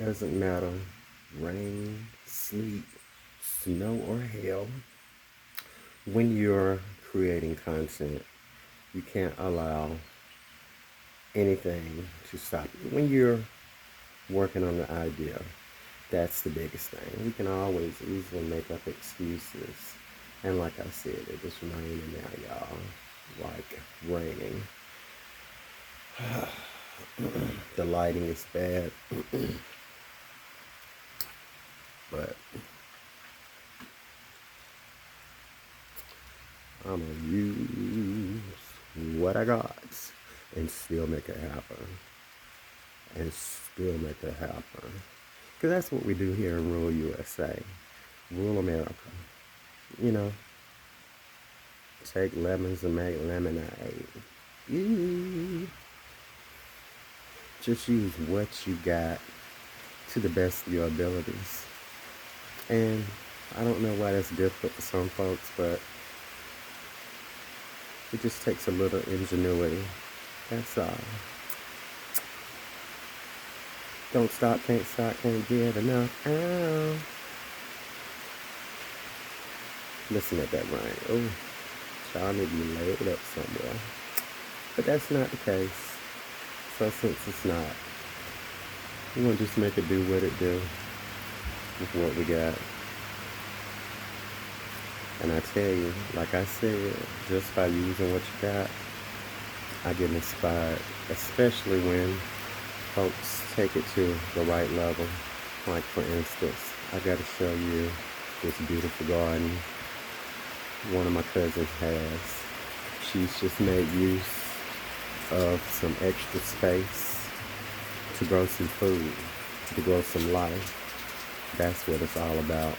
doesn't matter, rain, sleet, snow, or hail. When you're creating content, you can't allow anything to stop you. When you're working on the idea, that's the biggest thing. We can always easily make up excuses. And like I said, it is raining now, y'all. Like raining. The lighting is bad. But I'm gonna use what I got and still make it happen. And still make it happen. Because that's what we do here in rural USA. Rural America. You know, take lemons and make lemonade. Eee. Just use what you got to the best of your abilities. And I don't know why that's difficult for some folks, but it just takes a little ingenuity. That's all. Don't stop, can't get enough. Ow. Listen at that rain. Oh, y'all need to be laid up somewhere. But that's not the case. So since it's not, we're going to just make it do what it do with what we got. And I tell you, like I said, just by using what you got, I get inspired. Especially when folks take it to the right level. Like for instance, I got to show you this beautiful garden one of my cousins has. She's just made use of some extra space to grow some food, to grow some life. That's what it's all about.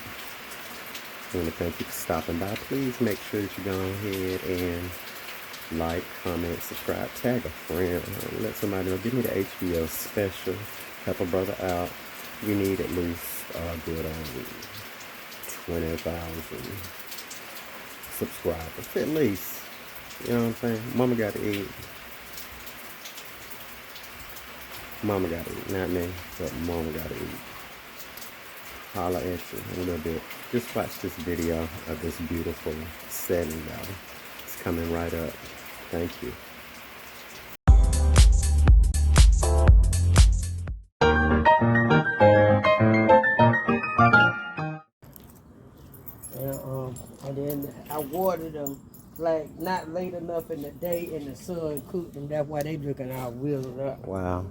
I want to thank you for stopping by. Please make sure that you go ahead and like, comment, subscribe, tag a friend, let somebody know. Give me the HBO special. Help a brother out. We need at least a good 20,000 subscribers. At least. You know what I'm saying? Mama got to eat. Mama got to eat. Not me, but mama got to eat. Holla at you in a little bit. Just watch this video of this beautiful setting, though. It's coming right up. Thank you. And then I watered them like not late enough in the day, and the sun cooked them. That's why they looking all withered up. Wow.